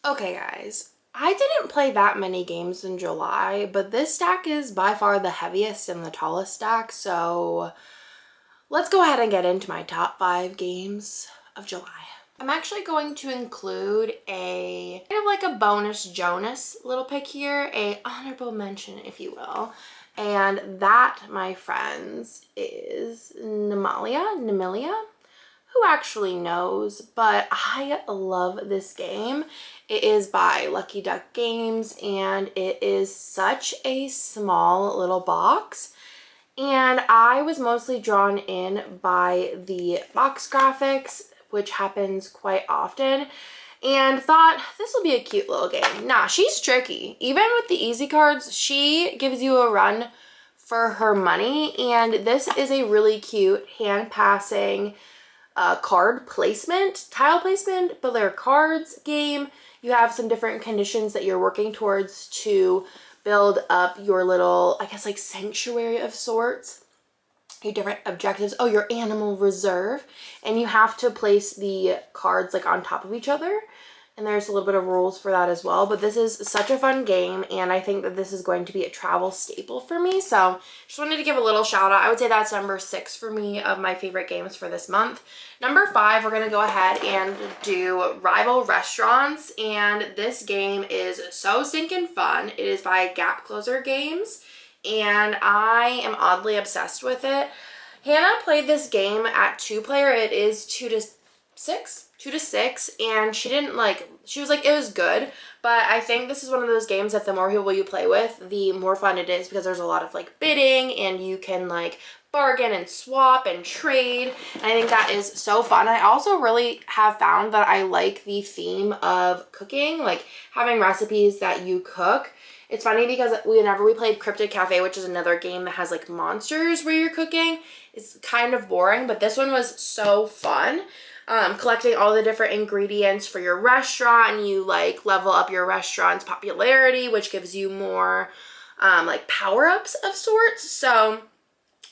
Okay, guys, I didn't play that many games in July, but this stack is by far the heaviest and the tallest stack, so let's go ahead and get into my top 5 games of July. I'm actually going to include a kind of like a bonus Jonas little pick here, a honorable mention, if you will. And that, my friends, is Nemilia? Who actually knows, but I love this game. It is by Lucky Duck Games and it is such a small little box. And I was mostly drawn in by the box graphics, which happens quite often, and thought this will be a cute little game. Nah, she's tricky. Even with the easy cards, she gives you a run for her money, and this is a really cute hand passing card placement, tile placement, but they're cards game. You have some different conditions that you're working towards to build up your little, I guess, like sanctuary of sorts. Your different objectives. Oh, your animal reserve. And you have to place the cards like on top of each other. And there's a little bit of rules for that as well. But this is such a fun game, and I think that this is going to be a travel staple for me. So just wanted to give a little shout out. I would say that's number 6 for me of my favorite games for this month. Number 5, we're going to go ahead and do Rival Restaurants. And this game is so stinking fun. It is by Gap Closer Games, and I am oddly obsessed with it. Hannah played this game at 2-player. It is 2 to 6, and she didn't like, she was like, it was good, but I think this is one of those games that the more people you play with, the more fun it is, because there's a lot of like bidding and you can like bargain and swap and trade, and I think that is so fun. I also really have found that I like the theme of cooking, like having recipes that you cook. It's funny because whenever we played Cryptid Cafe, which is another game that has like monsters where you're cooking, it's kind of boring, but this one was so fun. Collecting all the different ingredients for your restaurant, and you like level up your restaurant's popularity, which gives you more like power-ups of sorts. So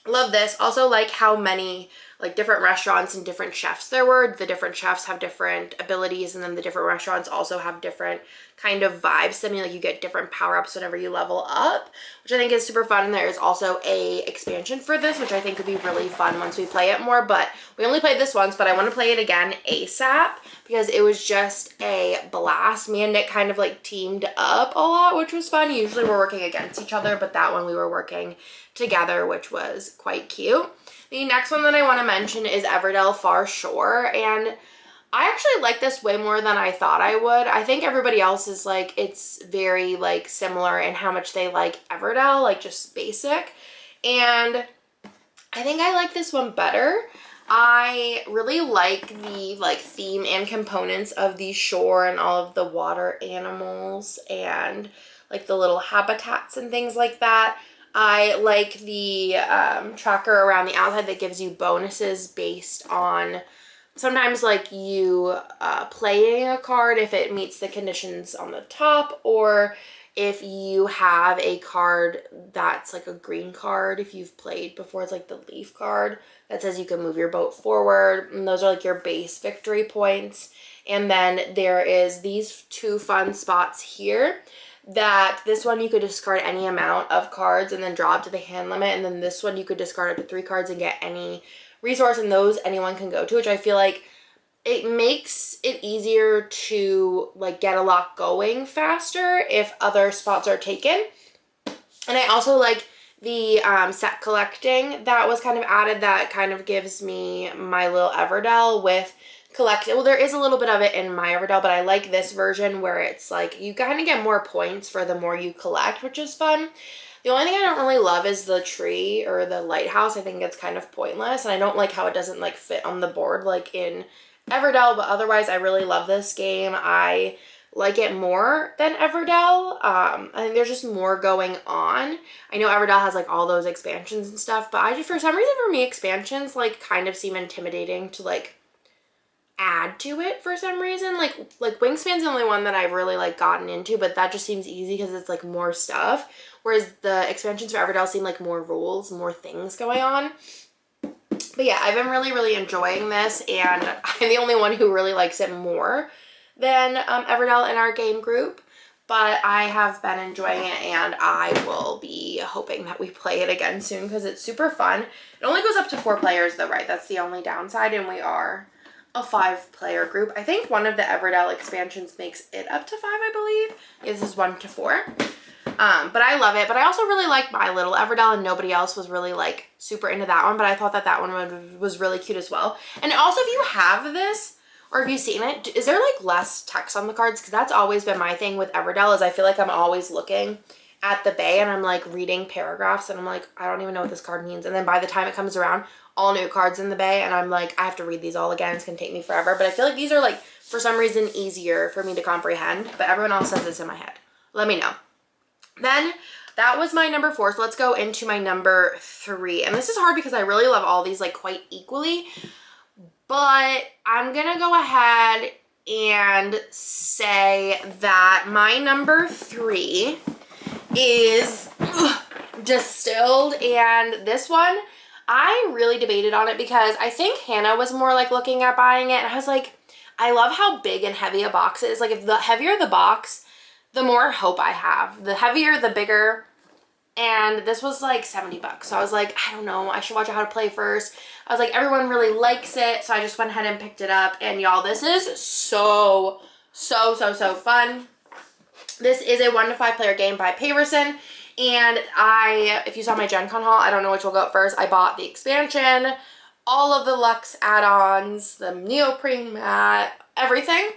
love this. Also like how many like different restaurants and different chefs there were. The different chefs have different abilities, and then the different restaurants also have different kind of vibes. I mean, like you get different power-ups whenever you level up, which I think is super fun. And there is also a expansion for this, which I think would be really fun once we play it more. But we only played this once, but I want to play it again ASAP because it was just a blast. Me and Nick kind of like teamed up a lot, which was fun. Usually we're working against each other, but that one we were working together, which was quite cute. The next one that I want to mention is Everdell Far Shore, and I actually like this way more than I thought I would. I think everybody else is like, it's very like similar in how much they like Everdell, like just basic, and I think I like this one better. I really like the like theme and components of the shore and all of the water animals and like the little habitats and things like that. I like the tracker around the outside that gives you bonuses based on sometimes like you playing a card if it meets the conditions on the top, or if you have a card that's like a green card, if you've played before, it's like the leaf card that says you can move your boat forward, and those are like your base victory points. And then there is these 2 fun spots here that this one you could discard any amount of cards and then draw up to the hand limit, and then this one you could discard up to 3 cards and get any resource, and those anyone can go to, which I feel like it makes it easier to like get a lot going faster if other spots are taken. And I also like the set collecting that was kind of added, that kind of gives me my little Everdell with collect. Well, there is a little bit of it in my Everdell, but I like this version where it's like you kind of get more points for the more you collect, which is fun. The only thing I don't really love is the tree or the lighthouse. I think it's kind of pointless, and I don't like how it doesn't like fit on the board like in Everdell, but otherwise I really love this game. I like it more than Everdell. I think there's just more going on. I know Everdell has like all those expansions and stuff, but I just, for some reason for me, expansions like kind of seem intimidating to like add to it for some reason. Like Wingspan's the only one that I've really like gotten into, but that just seems easy because it's like more stuff, whereas the expansions for Everdell seem like more rules, more things going on. But yeah, I've been really enjoying this, and I'm the only one who really likes it more than Everdell in our game group, but I have been enjoying it, and I will be hoping that we play it again soon because it's super fun. It only goes up to 4 players though, right? That's the only downside, and we are a 5-player group. I think one of the Everdell expansions makes it up to 5, I believe. This is 1 to 4. But I love it. But I also really like My Little Everdell, and nobody else was really like super into that one, but I thought that that one was really cute as well. And also, if you have this, or have you seen it, is there like less text on the cards? Because that's always been my thing with Everdell, is I feel like I'm always looking at the bay and I'm like reading paragraphs and I'm like, I don't even know what this card means. And then by the time it comes around, all new cards in the bay, and I'm like, I have to read these all again. It's gonna take me forever. But I feel like these are like, for some reason, easier for me to comprehend. But everyone else says this in my head. Let me know. Then that was my number 4. So let's go into my number 3. And this is hard because I really love all these like quite equally. But I'm gonna go ahead and say that my number 3 is Distilled. And this one, I really debated on it because I think Hannah was more like looking at buying it. And I was like, I love how big and heavy a box is. Like, if the heavier the box, the more hope I have. The heavier, the bigger. And this was like 70 bucks. So I was like, I don't know, I should watch out how to play first. I was like, everyone really likes it. So I just went ahead and picked it up. And y'all, this is so fun. This is a 1 to 5 player game by Paverson. And if you saw my Gen Con haul, I don't know which will go up first. I bought the expansion, all of the Luxe add-ons, the neoprene mat, everything.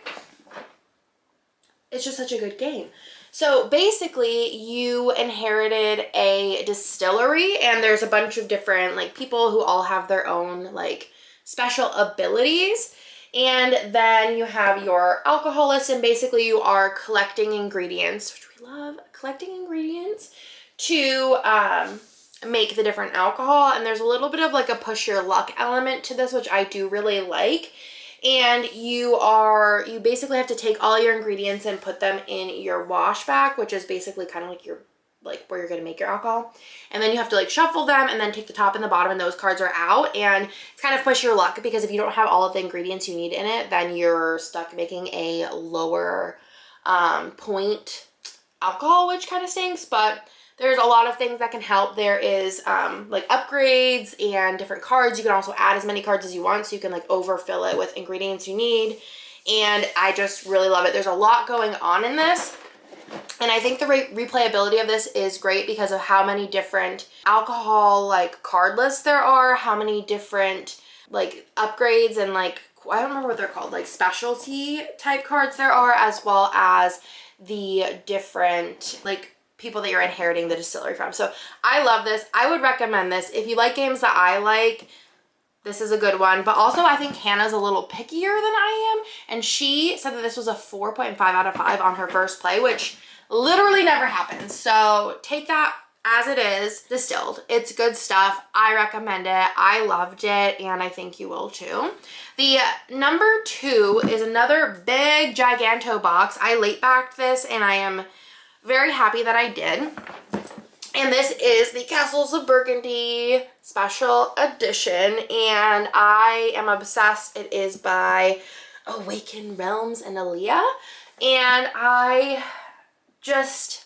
It's just such a good game. So basically, you inherited a distillery, and there's a bunch of different like people who all have their own like special abilities. And then you have your alcoholists, and basically you are collecting ingredients, which we love, collecting ingredients to make the different alcohol. And there's a little bit of like a push your luck element to this, which I do really like. And you basically have to take all your ingredients and put them in your wash back, which is basically kind of like where you're going to make your alcohol. And then you have to like shuffle them and then take the top and the bottom, and those cards are out. And it's kind of push your luck, because if you don't have all of the ingredients you need in it, then you're stuck making a lower point alcohol, which kind of stinks. But there's a lot of things that can help. There is like upgrades and different cards. You can also add as many cards as you want, so you can like overfill it with ingredients you need. And I just really love it. There's a lot going on in this. And I think the replayability of this is great because of how many different alcohol like card lists there are, how many different like upgrades and like, I don't remember what they're called, like specialty type cards there are, as well as the different like people that you're inheriting the distillery from. So I love this. I would recommend this. If you like games that I like, this is a good one. But also I think Hannah's a little pickier than I am, and she said that this was a 4.5 out of 5 on her first play, which literally never happens. So take that as it is. Distilled. It's good stuff. I recommend it. I loved it, and I think you will too. The number 2 is another big giganto box. I late backed this, and I am very happy that I did. And this is the Castles of Burgundy special edition, and I am obsessed. It is by Awaken Realms and Aaliyah, and I just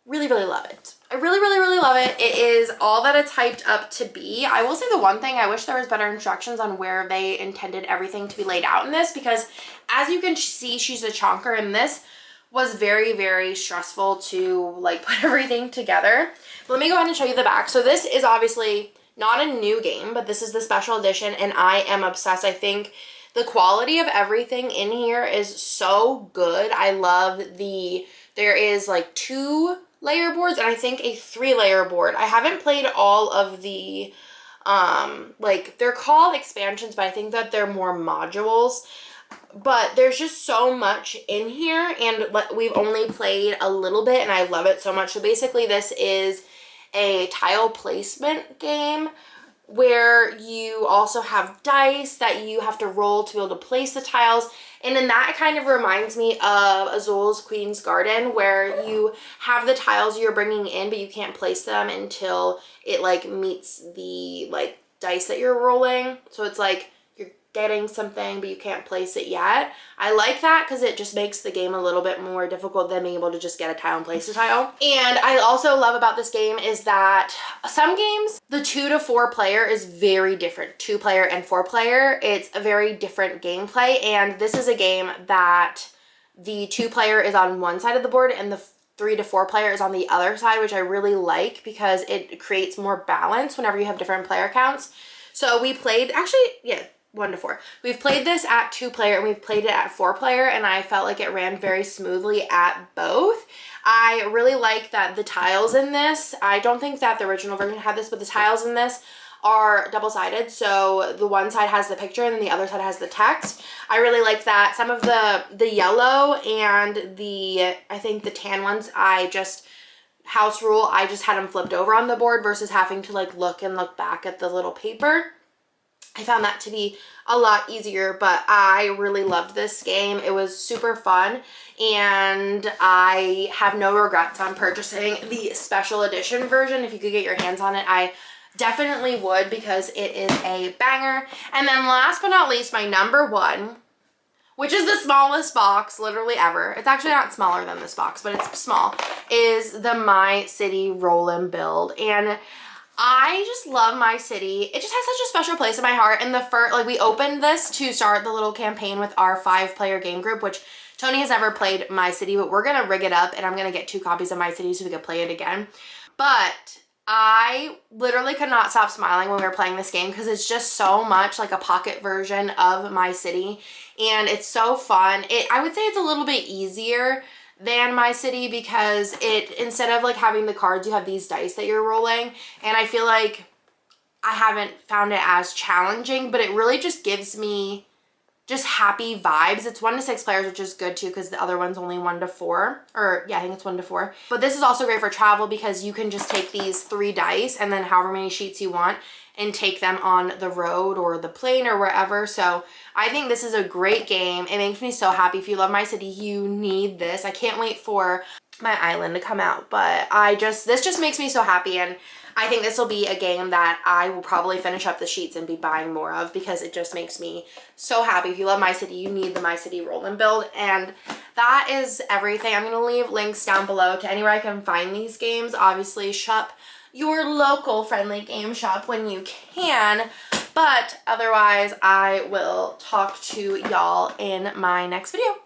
really love it. I really love it. It is all that it's hyped up to be. I will say the one thing, I wish there was better instructions on where they intended everything to be laid out in this, because as you can see, she's a chonker, and this was very stressful to like put everything together. But let me go ahead and show you the back. So this is obviously not a new game, but this is the special edition, and I am obsessed. I think the quality of everything in here is so good. I love there is like 2 layer boards and I think a 3-layer board. I haven't played all of the, like they're called expansions, but I think that they're more modules. But there's just so much in here, and we've only played a little bit, and I love it so much. So basically this is a tile placement game where you also have dice that you have to roll to be able to place the tiles. And then that kind of reminds me of Azul's Queen's Garden, where you have the tiles you're bringing in, but you can't place them until it like meets the like dice that you're rolling. So it's like getting something but you can't place it yet. I like that because it just makes the game a little bit more difficult than being able to just get a tile and place a tile. And I also love about this game is that some games, the 2 to 4 player is very different. 2 player and 4 player, it's a very different gameplay. And this is a game that the 2 player is on one side of the board and the 3 to 4 player is on the other side, which I really like because it creates more balance whenever you have different player counts. So we played, actually, yeah, 1 to 4. We've played this at 2 player and we've played it at 4 player, and I felt like it ran very smoothly at both. I really like that the tiles in this, I don't think that the original version had this, but the tiles in this are double-sided. So the one side has the picture and then the other side has the text. I really like that. Some of the yellow and the, I think the tan ones, I just, house rule, I just had them flipped over on the board versus having to like look back at the little paper. I found that to be a lot easier, but I really loved this game. It was super fun, and I have no regrets on purchasing the special edition version. If you could get your hands on it, I definitely would, because it is a banger. And then last but not least, my number 1, which is the smallest box literally ever. It's actually not smaller than this box, but it's small, is the My City Roll and Build. And I just love My City. It just has such a special place in my heart. And the first, like, we opened this to start the little campaign with our 5-player game group, which Tony has never played My City, but we're gonna rig it up and I'm gonna get 2 copies of My City so we can play it again. But I literally could not stop smiling when we were playing this game because it's just so much like a pocket version of My City, and it's so fun. I would say it's a little bit easier than My City because it, instead of like having the cards, you have these dice that you're rolling, and I feel like I haven't found it as challenging, but it really just gives me just happy vibes. It's 1 to 6 players, which is good too because the other one's only 1 to 4, or yeah, I think it's 1 to 4. But this is also great for travel because you can just take these 3 dice and then however many sheets you want and take them on the road or the plane or wherever. So I think this is a great game. It makes me so happy. If you love My City, you need this. I can't wait for My Island to come out, but this just makes me so happy, and I think this will be a game that I will probably finish up the sheets and be buying more of because it just makes me so happy. If you love My City, you need the My City Roll and Build. And that is everything. I'm going to leave links down below to anywhere I can find these games. Obviously, shop your local friendly game shop when you can. But otherwise, I will talk to y'all in my next video.